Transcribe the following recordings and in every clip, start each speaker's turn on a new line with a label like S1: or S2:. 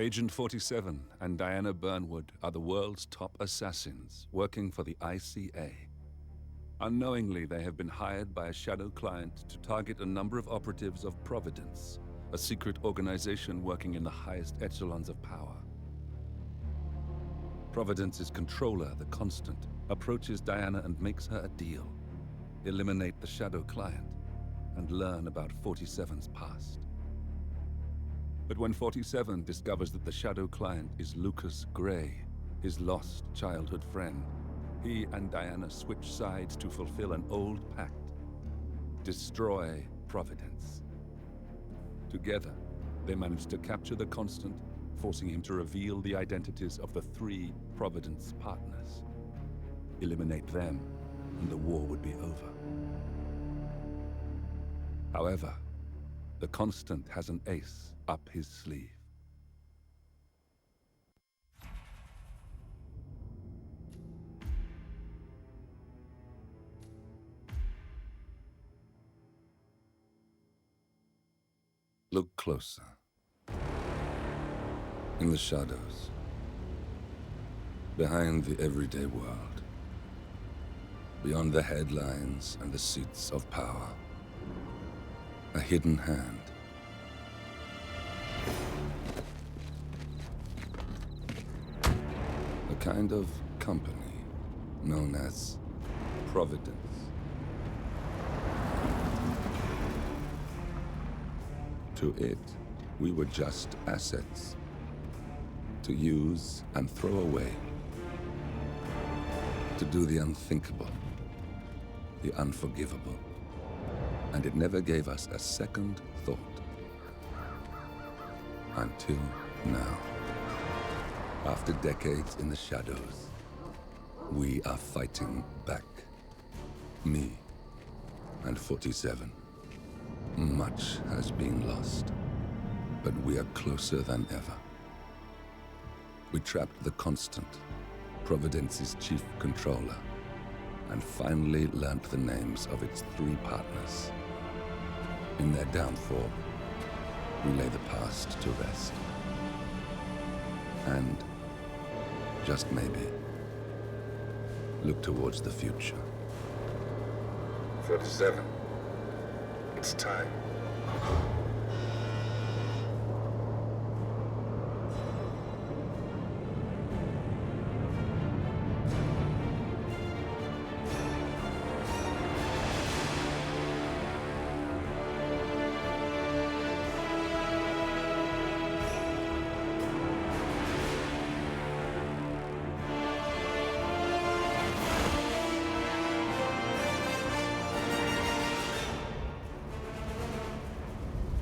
S1: Agent 47 and Diana Burnwood are the world's top assassins working for the ICA. Unknowingly, they have been hired by a shadow client to target a number of operatives of Providence, a secret organization working in the highest echelons of power. Providence's controller, the Constant, approaches Diana and makes her a deal. Eliminate the shadow client and learn about 47's past. But when 47 discovers that the shadow client is Lucas Gray, his lost childhood friend, he and Diana switch sides to fulfill an old pact: destroy Providence. Together, they manage to capture the Constant, forcing him to reveal the identities of the 3 Providence partners. Eliminate them, and the war would be over. However, the Constant has an ace up his sleeve. Look closer. In the shadows, behind the everyday world, beyond the headlines and the seats of power, a hidden hand. A kind of company known as Providence. To it, we were just assets to use and throw away, to do the unthinkable, the unforgivable. And it never gave us a second thought. Until now. After decades in the shadows, we are fighting back. Me and 47. Much has been lost, but we are closer than ever. We trapped the Constant, Providence's chief controller, and finally learnt the names of its 3 partners. In their downfall, we lay the past to rest. And, just maybe, look towards the future. 47. It's time.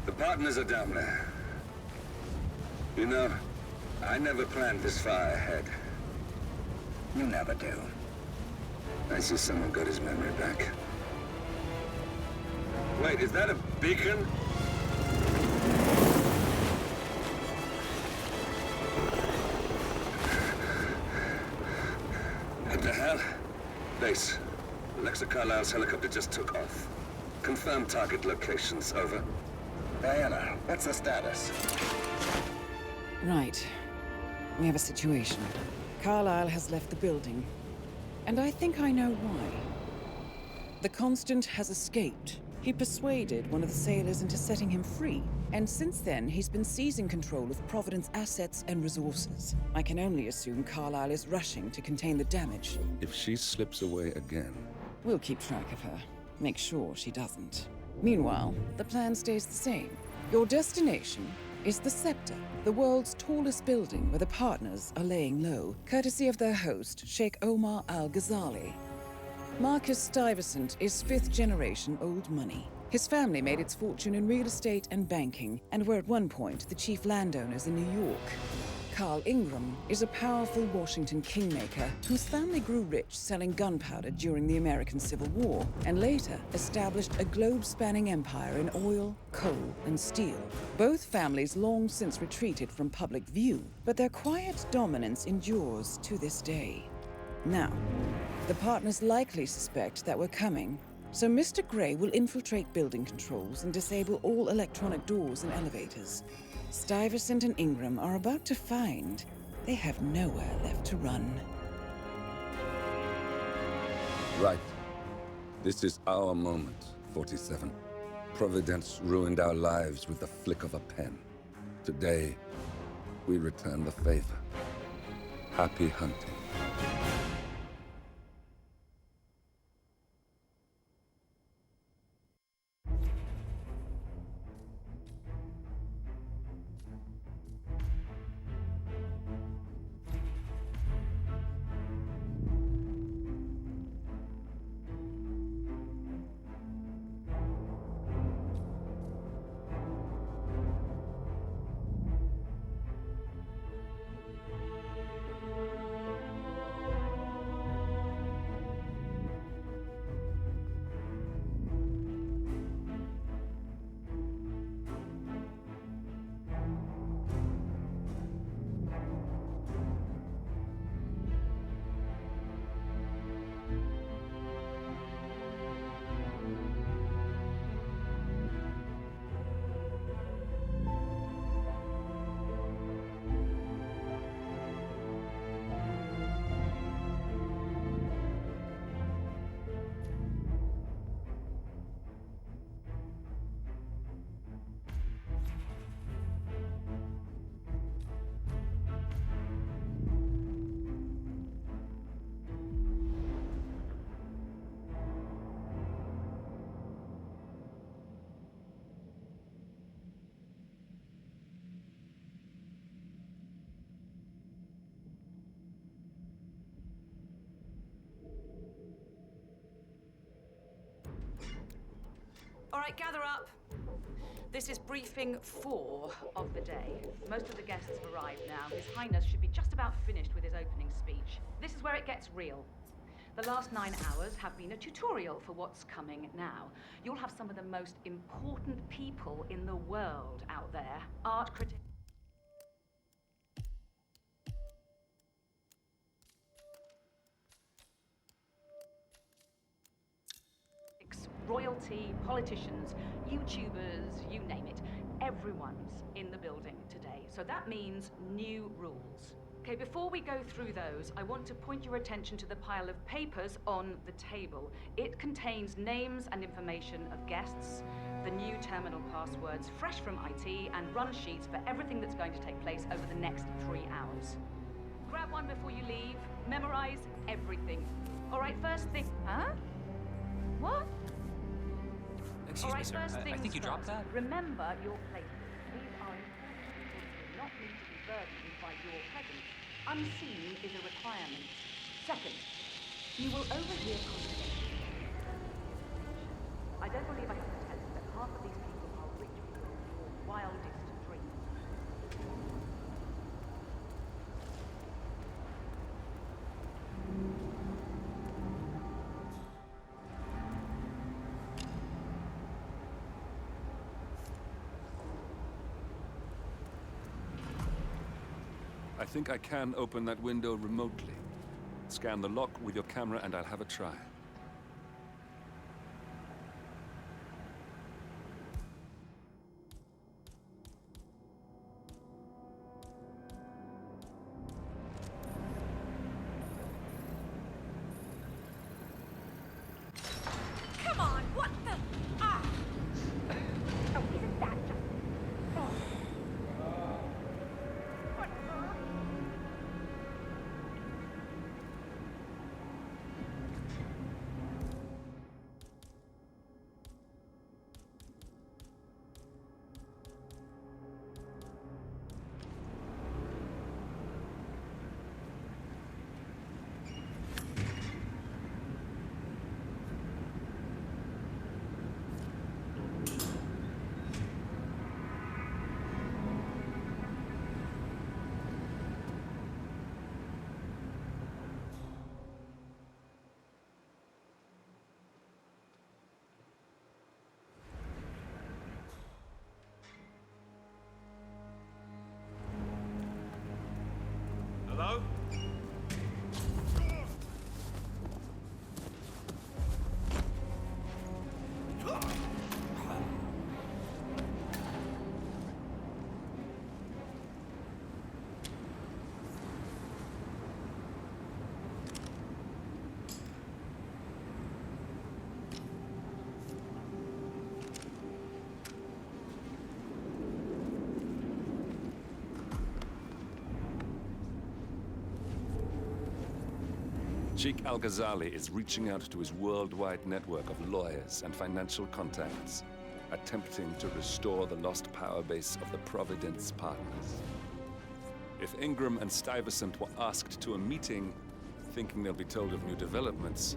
S2: The partners are down there. You know, I never planned this far ahead. You never do. I see someone got his memory back. Wait, is that a beacon? What the hell? Base. Alexa Carlisle's helicopter just took off. Confirm target locations, over. Diana, what's the status?
S3: Right. We have a situation. Carlisle has left the building. And I think I know why. The Constant has escaped. He persuaded one of the sailors into setting him free. And since then, he's been seizing control of Providence assets and resources. I can only assume Carlisle is rushing to contain the damage.
S1: If she slips away again...
S3: We'll keep track of her. Make sure she doesn't. Meanwhile, the plan stays the same. Your destination is the Scepter, the world's tallest building where the partners are laying low, courtesy of their host, Sheikh Omar Al-Ghazali. Marcus Stuyvesant is 5th-generation old money. His family made its fortune in real estate and banking, and were at one point the chief landowners in New York. Carl Ingram is a powerful Washington kingmaker whose family grew rich selling gunpowder during the American Civil War, and later established a globe-spanning empire in oil, coal, and steel. Both families long since retreated from public view, but their quiet dominance endures to this day. Now, the partners likely suspect that we're coming, so Mr. Gray will infiltrate building controls and disable all electronic doors and elevators. Stuyvesant and Ingram are about to find they have nowhere left to run.
S1: Right. This is our moment, 47. Providence ruined our lives with the flick of a pen. Today, we return the favor. Happy hunting.
S4: All right, gather up. This is briefing 4 of the day. Most of the guests have arrived now. His Highness should be just about finished with his opening speech. This is where it gets real. The last 9 hours have been a tutorial for what's coming now. You'll have some of the most important people in the world out there. Art critics, royalty, politicians, YouTubers, you name it. Everyone's in the building today. So that means new rules. Okay, before we go through those, I want to point your attention to the pile of papers on the table. It contains names and information of guests, the new terminal passwords, fresh from IT, and run sheets for everything that's going to take place over the next 3 hours. Grab one before you leave. Memorize everything. All right, first thing... Huh? What?
S5: Excuse me, sir. I think you dropped that.
S4: Remember your places. These are important people who do not need to be burdened by your presence. Unseen is a requirement. Second, you will overhear conversations. I don't believe I have to tell you that half of these people are rich people or wildest dreams.
S1: I think I can open that window remotely. Scan the lock with your camera and I'll have a try.
S4: Come on, what the... Ah! Oh, isn't that just... Oh. What?
S1: Sheikh Al-Ghazali is reaching out to his worldwide network of lawyers and financial contacts, attempting to restore the lost power base of the Providence partners. If Ingram and Stuyvesant were asked to a meeting, thinking they'll be told of new developments,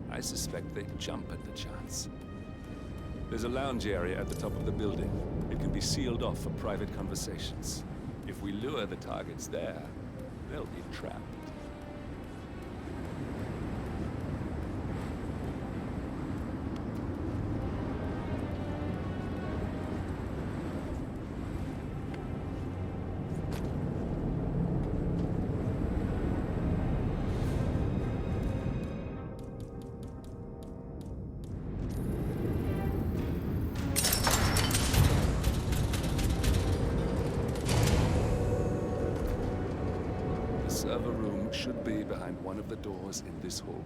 S1: I suspect they'd jump at the chance. There's a lounge area at the top of the building. It can be sealed off for private conversations. If we lure the targets there, they'll be trapped. The server room should be behind one of the doors in this hallway.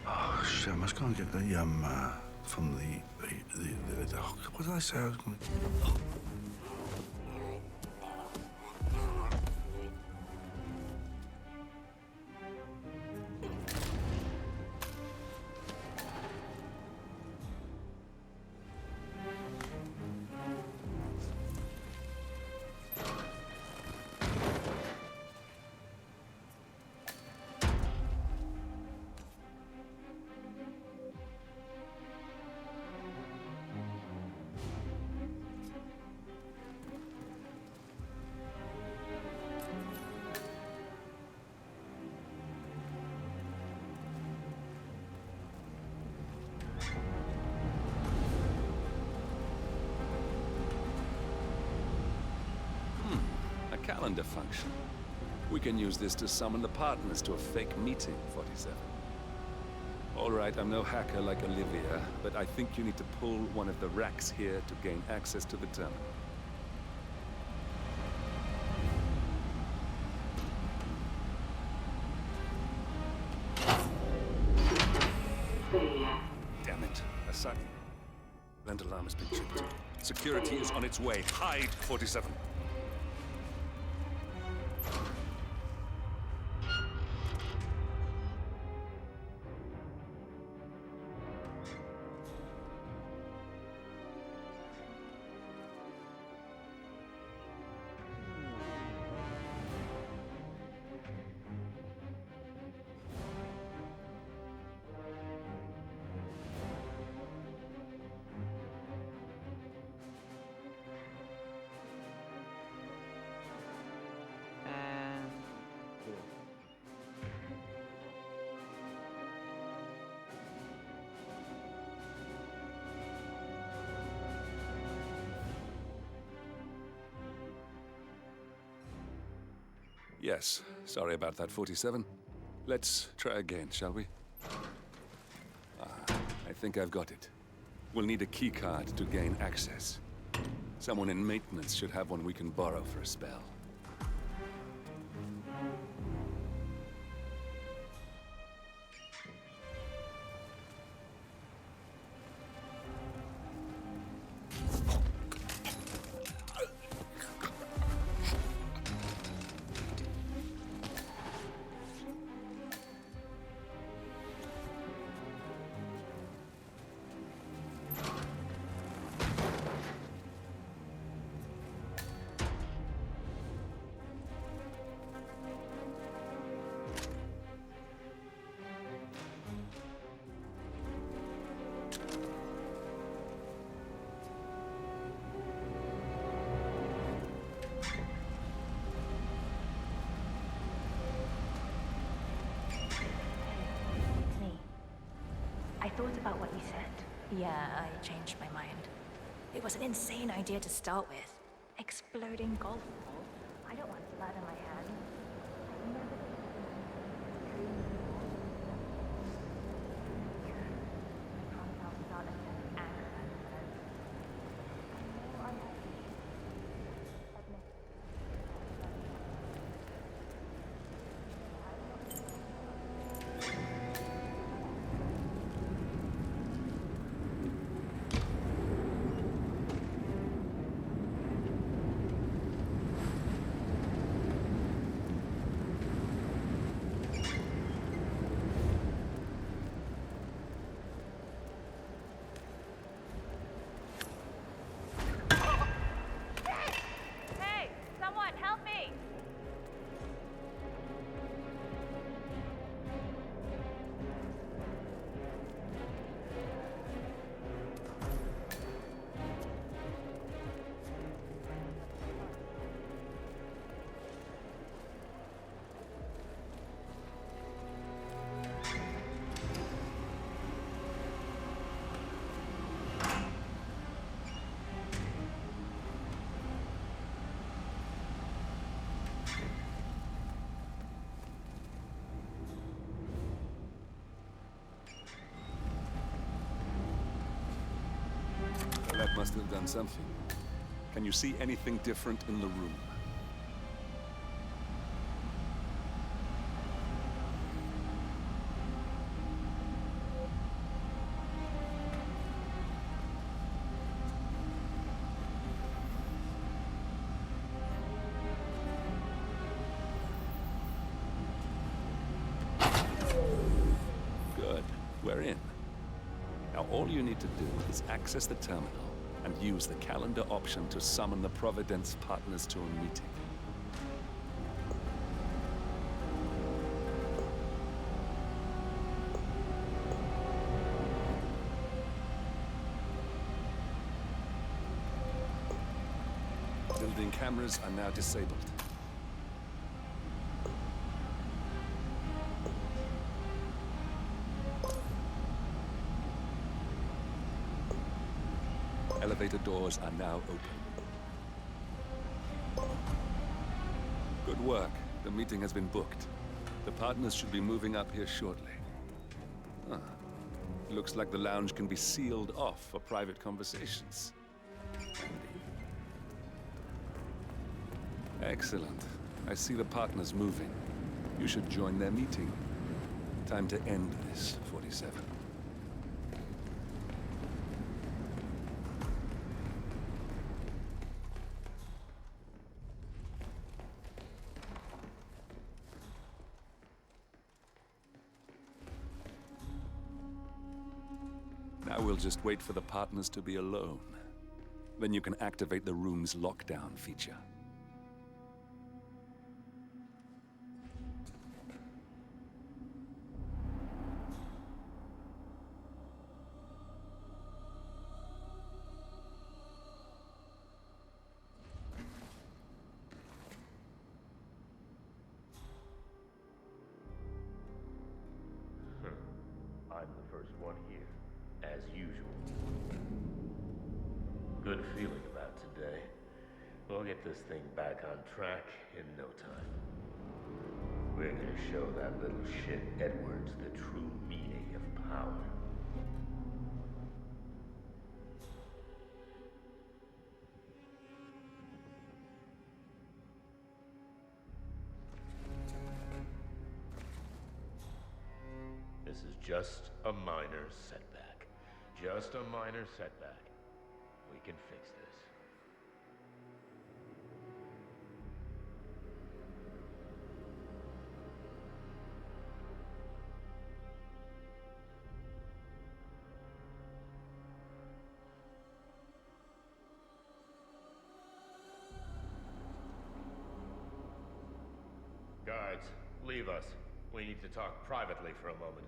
S6: Oh, shit, I must go and get the, from what did I say I was going to...
S1: Calendar function. We can use this to summon the partners to a fake meeting, 47. All right, I'm no hacker like Olivia, but I think you need to pull one of the racks here to gain access to the terminal. Damn it. A silent alarm has been tripped. Security is on its way. Hide, 47. Yes, sorry about that, 47. Let's try again, shall we? I think I've got it. We'll need a keycard to gain access. Someone in maintenance should have one we can borrow for a spell.
S7: Yeah, I changed my mind. It was an insane idea to start with. Exploding golf ball. I don't want blood on my hands. I never did anything. I promise I'll start attending anger management. I know I'm happy. Admit it. Hey! Someone help me!
S1: That must have done something. Can you see anything different in the room? Good. We're in. Now all you need to do is access the terminal and use the calendar option to summon the Providence partners to a meeting. Building cameras are now disabled. Elevator doors are now open. Good work. The meeting has been booked. The partners should be moving up here shortly. Huh. Looks like the lounge can be sealed off for private conversations. Excellent. I see the partners moving. You should join their meeting. Time to end this, 47. Now we'll just wait for the partners to be alone. Then you can activate the room's lockdown feature.
S8: I'm the first one here, as usual. Good feeling about today. We'll get this thing back on track in no time. We're gonna show that little shit Edwards the true meaning of power. This is just a minor setback. Just a minor setback. We can fix this. Guards, leave us. We need to talk privately for a moment.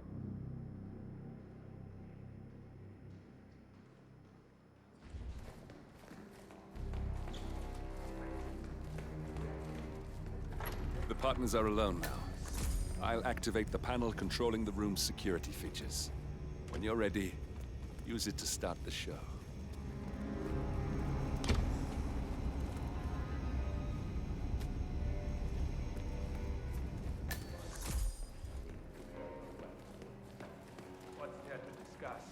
S1: The partners are alone now. I'll activate the panel controlling the room's security features. When you're ready, Use it to start the show.
S5: What's there to discuss?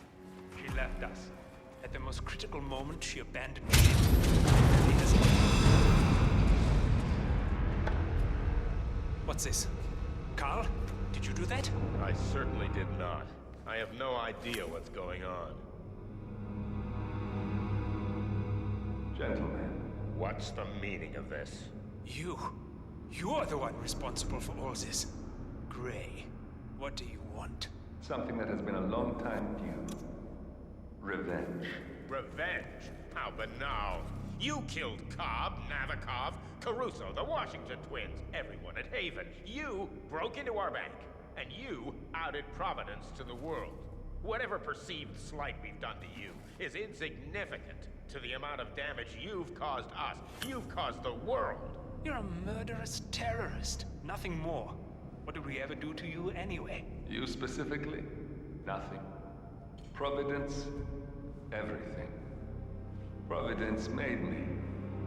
S5: She left us. At the most critical moment, she abandoned me. What's this? Carl? Did you do that?
S8: I certainly did not. I have no idea what's going on.
S2: Gentlemen.
S8: What's the meaning of this?
S5: You're the one responsible for all this. Gray, what do you want?
S2: Something that has been a long time due. Revenge.
S8: Revenge? How banal. You killed Cobb, Navikov, Caruso, the Washington twins, everyone at Haven. You broke into our bank, and you outed Providence to the world. Whatever perceived slight we've done to you is insignificant to the amount of damage you've caused us. You've caused the world.
S5: You're a murderous terrorist. Nothing more. What did we ever do to you anyway?
S2: You specifically? Nothing. Providence? Everything. Providence made me,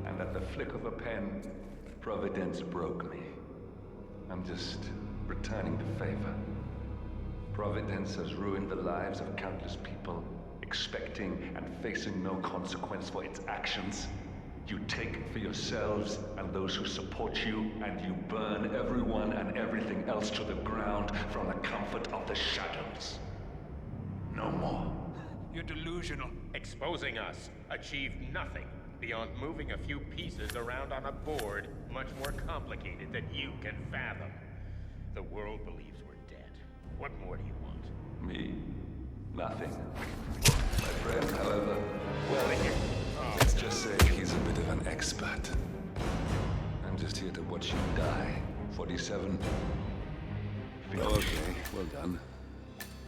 S2: and at the flick of a pen, Providence broke me. I'm just returning the favor. Providence has ruined the lives of countless people, expecting and facing no consequence for its actions. You take for yourselves and those who support you, and you burn everyone and everything else to the ground from the comfort of the shadows. No more.
S5: You're delusional.
S8: Exposing us achieved nothing beyond moving a few pieces around on a board much more complicated than you can fathom. The world believes we're dead. What more do you want?
S2: Me? Nothing. My friend, however, well,
S1: Let's just say he's a bit of an expert. I'm just here to watch you die. 47. Okay, well done.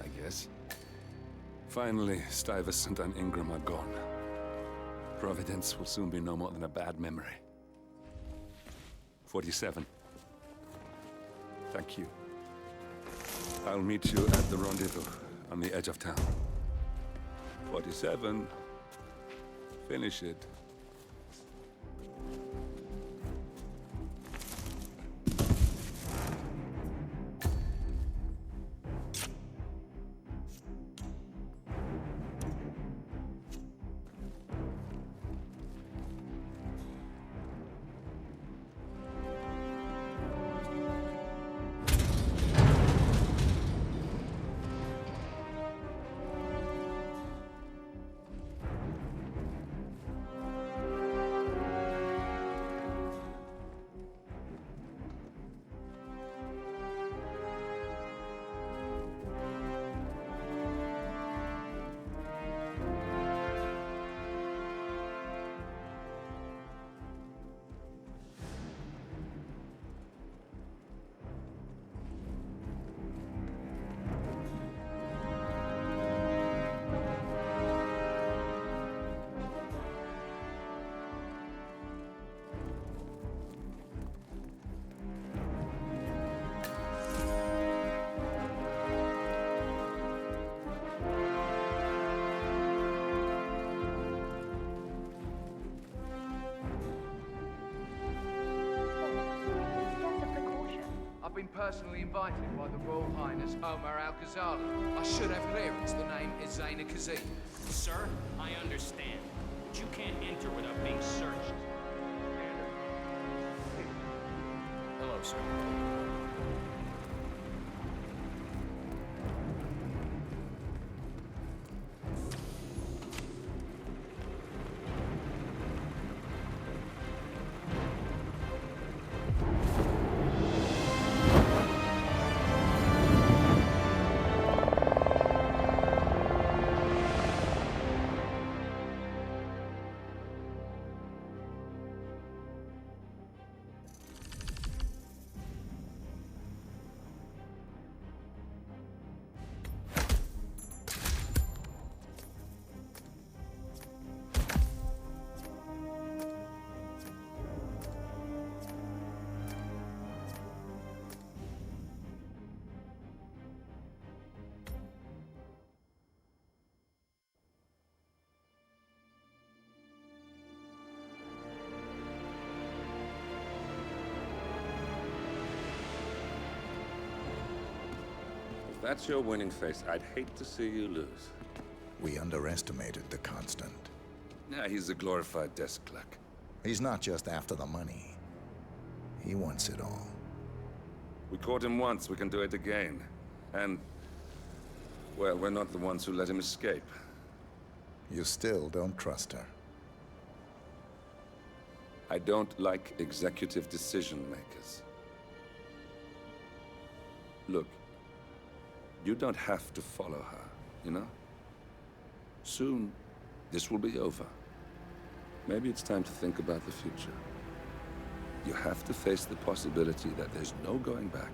S1: I guess. Finally, Stuyvesant and Ingram are gone. Providence will soon be no more than a bad memory. 47. Thank you. I'll meet you at the rendezvous on the edge of town. 47. Finish it.
S9: I've been personally invited by the Royal Highness Omar Al-Ghazali. I should have clearance. The name is Zaina Kazim.
S10: Sir, I understand, but you can't enter without being searched. Hello, sir.
S1: that's your winning face, I'd hate to see you lose.
S11: We underestimated the Constant.
S1: Yeah, he's a glorified desk clerk.
S11: He's not just after the money. He wants it all.
S1: We caught him once, we can do it again. And, well, we're not the ones who let him escape.
S11: You still don't trust her.
S1: I don't like executive decision makers. Look, you don't have to follow her, you know? Soon, this will be over. Maybe it's time to think about the future. You have to face the possibility that there's no going back.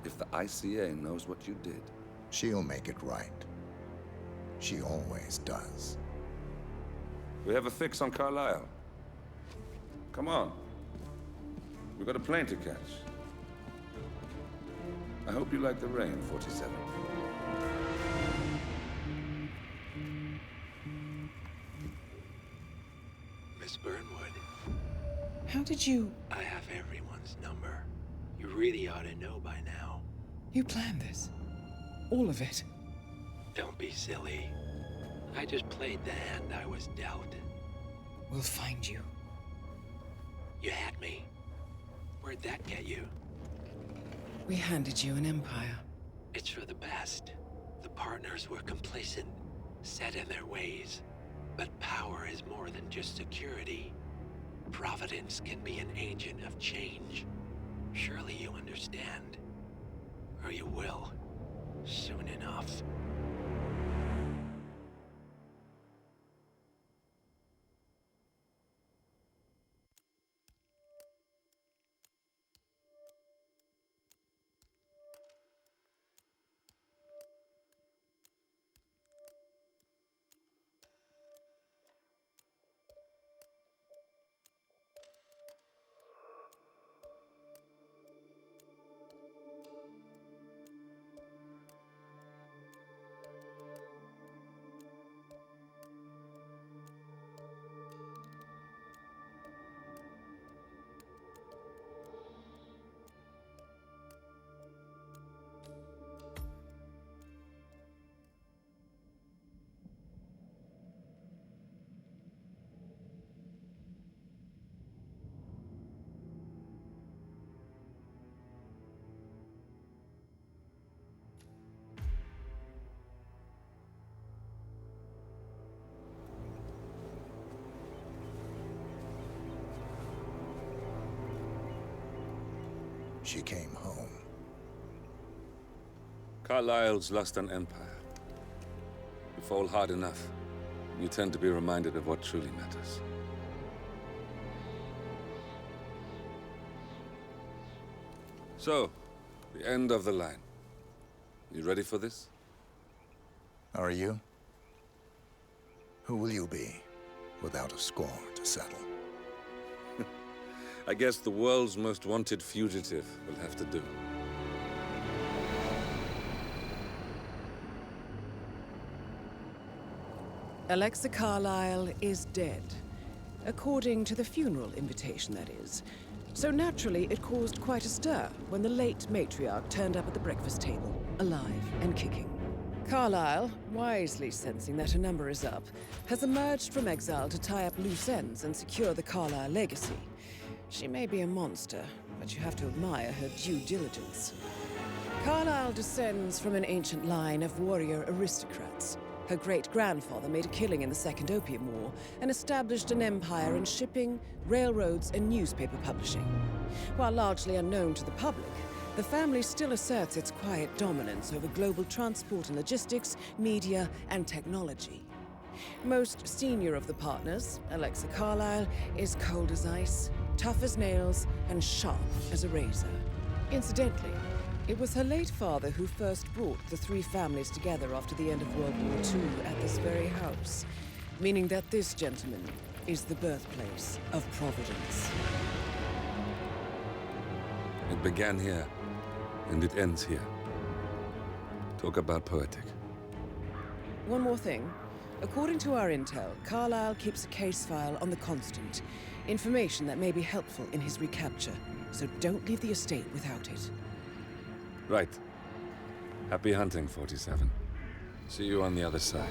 S1: If the ICA knows what you did...
S11: She'll make it right. She always does.
S1: We have a fix on Carlisle. Come on. We've got a plane to catch. I hope you like the rain, 47.
S12: Miss Burnwood.
S3: How did you...
S12: I have everyone's number. You really ought to know by now.
S3: You planned this? All of it?
S12: Don't be silly. I just played the hand I was dealt.
S3: We'll find you.
S12: You had me. Where'd that get you?
S3: We handed you an empire.
S12: It's for the best. The partners were complacent, set in their ways. But power is more than just security. Providence can be an agent of change. Surely you understand. Or you will. Soon enough.
S11: She came home.
S1: Carlisle's lost an empire. You fall hard enough, you tend to be reminded of what truly matters. So, the end of the line. You ready for this?
S11: Are you? Who will you be, without a score to settle?
S1: I guess the world's most wanted fugitive will have to do.
S3: Alexa Carlisle is dead. According to the funeral invitation, that is. So naturally, it caused quite a stir when the late matriarch turned up at the breakfast table, alive and kicking. Carlisle, wisely sensing that her number is up, has emerged from exile to tie up loose ends and secure the Carlisle legacy. She may be a monster, but you have to admire her due diligence. Carlisle descends from an ancient line of warrior aristocrats. Her great-grandfather made a killing in the Second Opium War and established an empire in shipping, railroads, and newspaper publishing. While largely unknown to the public, the family still asserts its quiet dominance over global transport and logistics, media, and technology. Most senior of the partners, Alexa Carlisle, is cold as ice, tough as nails, and sharp as a razor. Incidentally, it was her late father who first brought the three families together after the end of World War II at this very house, meaning that this gentleman is the birthplace of Providence.
S1: It began here, and it ends here. Talk about poetic.
S3: One more thing. According to our intel, Carlisle keeps a case file on the Constant. Information that may be helpful in his recapture, so don't leave the estate without it.
S1: Right. Happy hunting, 47. See you on the other side.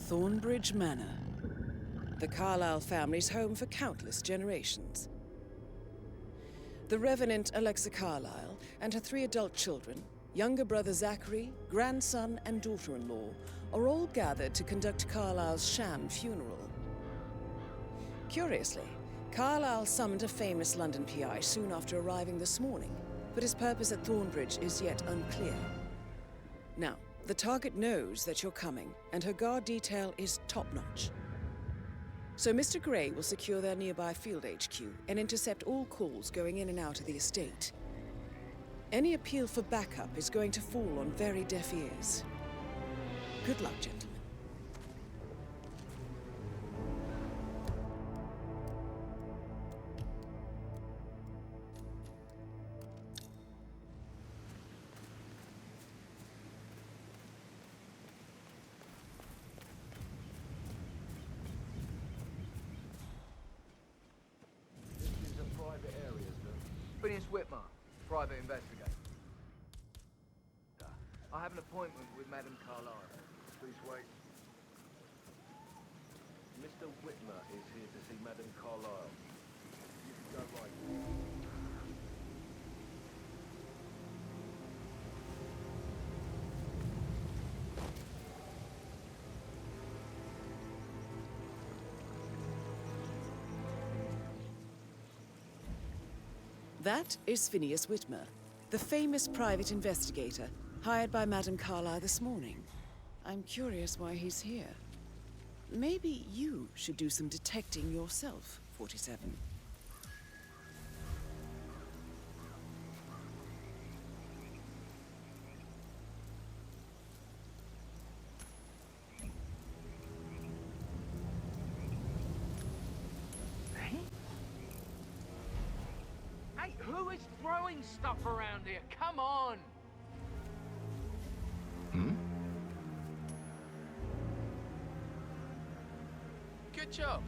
S3: Thornbridge Manor. The Carlyle family's home for countless generations. The Revenant Alexa Carlyle and her 3 adult children, younger brother Zachary, grandson and daughter-in-law, are all gathered to conduct Carlyle's sham funeral. Curiously, Carlyle summoned a famous London PI soon after arriving this morning, but his purpose at Thornbridge is yet unclear. Now, the target knows that you're coming, and her guard detail is top-notch. So Mr. Gray will secure their nearby field HQ and intercept all calls going in and out of the estate. Any appeal for backup is going to fall on very deaf ears. Good luck, gentlemen.
S9: Phineas Whitmer, private investigator. I have an appointment with Madame Carlyle. Please wait.
S13: Mr. Whitmer is here to see Madame Carlyle. You can go right.
S3: That is Phineas Whitmer, the famous private investigator hired by Madame Carlyle this morning. I'm curious why he's here. Maybe you should do some detecting yourself, 47.
S9: Who is throwing stuff around here? Come on! Good job.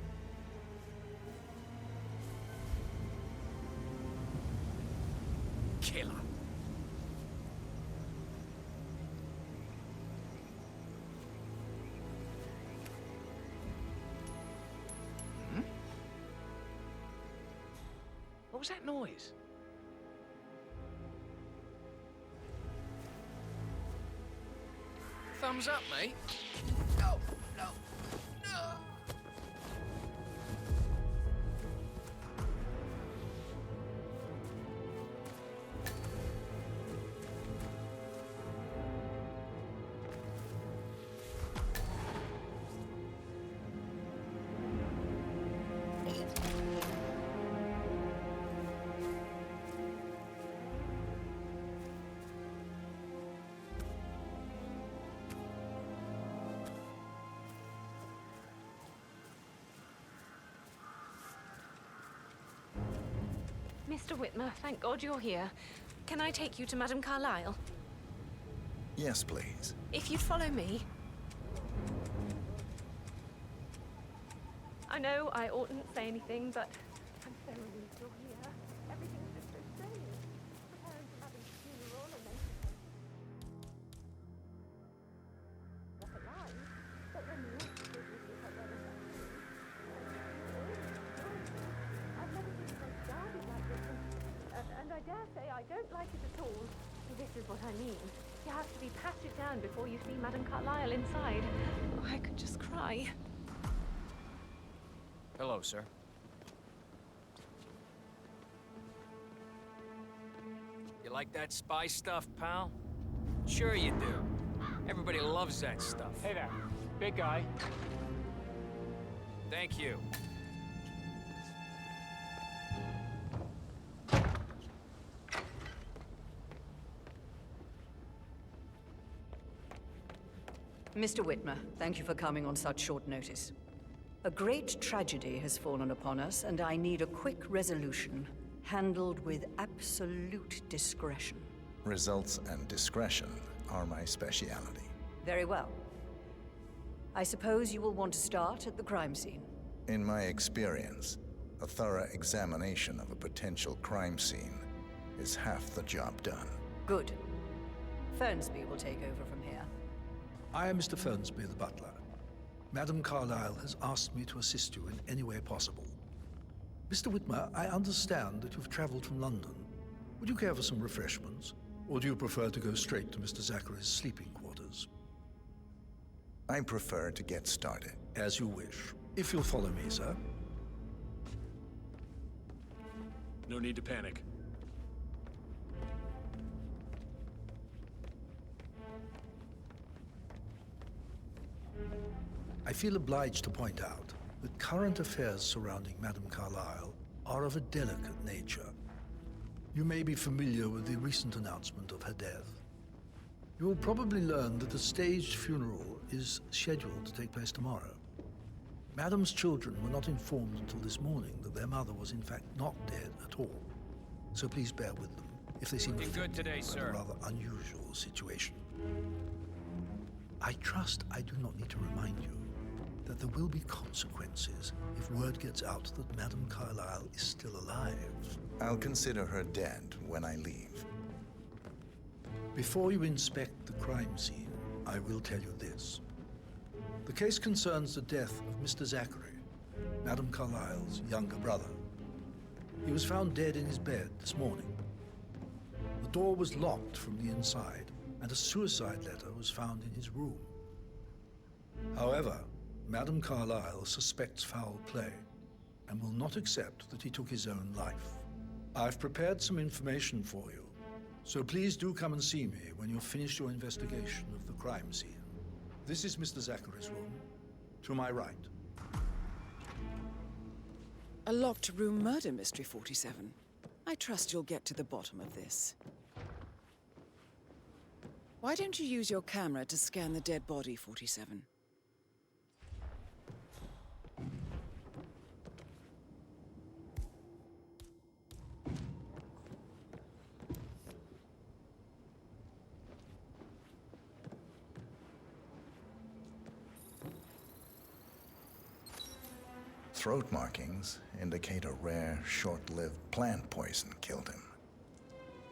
S10: Killer.
S9: What was that noise? Thumbs up, mate. No, no, no.
S7: Mr. Whitmer, thank God you're here. Can I take you to Madame Carlyle?
S11: Yes, please.
S7: If you'd follow me. I know I oughtn't say anything, but I'm so relieved you're here. Everything's just so strange. Preparing for having a funeral and then... Not alive, but then the officers will be her brother. I've never seen so guarded like this, and I dare say I don't like it at all. This is what I mean. You have to be patted down before you see Madame Carlyle inside. Oh, I could just cry.
S10: Hello, sir. You like that spy stuff, pal? Sure you do. Everybody loves that stuff.
S5: Hey there, big guy.
S10: Thank you.
S14: Mr. Whitmer, thank you for coming on such short notice. A great tragedy has fallen upon us, and I need a quick resolution, handled with absolute discretion.
S11: Results and discretion are my speciality.
S14: Very well. I suppose you will want to start at the crime scene.
S11: In my experience, a thorough examination of a potential crime scene is half the job done.
S14: Good. Fernsby will take over from here.
S6: I am Mr. Fernsby, the butler. Madame Carlyle has asked me to assist you in any way possible. Mr. Whitmer, I understand that you've traveled from London. Would you care for some refreshments? Or do you prefer to go straight to Mr. Zachary's sleeping quarters?
S11: I prefer to get started.
S6: As you wish. If you'll follow me, sir.
S15: No need to panic.
S6: I feel obliged to point out that current affairs surrounding Madame Carlyle are of a delicate nature. You may be familiar with the recent announcement of her death. You will probably learn that a staged funeral is scheduled to take place tomorrow. Madame's children were not informed until this morning that their mother was in fact not dead at all. So please bear with them if they seem
S10: Looking good today, sir.
S6: a rather unusual situation. I trust I do not need to remind you that there will be consequences if word gets out that Madame Carlyle is still alive.
S11: I'll consider her dead when I leave.
S6: Before you inspect the crime scene, I will tell you this. The case concerns the death of Mr. Zachary, Madame Carlyle's younger brother. He was found dead in his bed this morning. The door was locked from the inside, and a suicide letter was found in his room. However, Madame Carlyle suspects foul play and will not accept that he took his own life. I've prepared some information for you, so please do come and see me when you've finished your investigation of the crime scene. This is Mr. Zachary's room, to my right.
S3: A locked room murder mystery, 47. I trust you'll get to the bottom of this. Why don't you use your camera to scan the dead body, 47?
S11: Throat markings indicate a rare, short-lived plant poison killed him.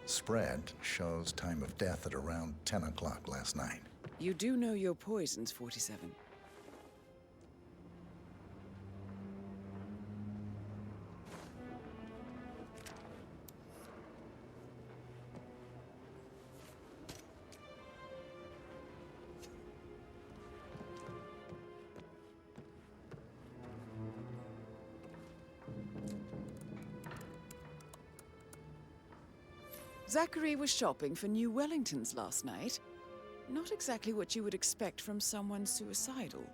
S11: Spread shows time of death at around 10 o'clock last night.
S3: You do know your poisons, 47. Zachary was shopping for new Wellingtons last night. Not exactly what you would expect from someone suicidal.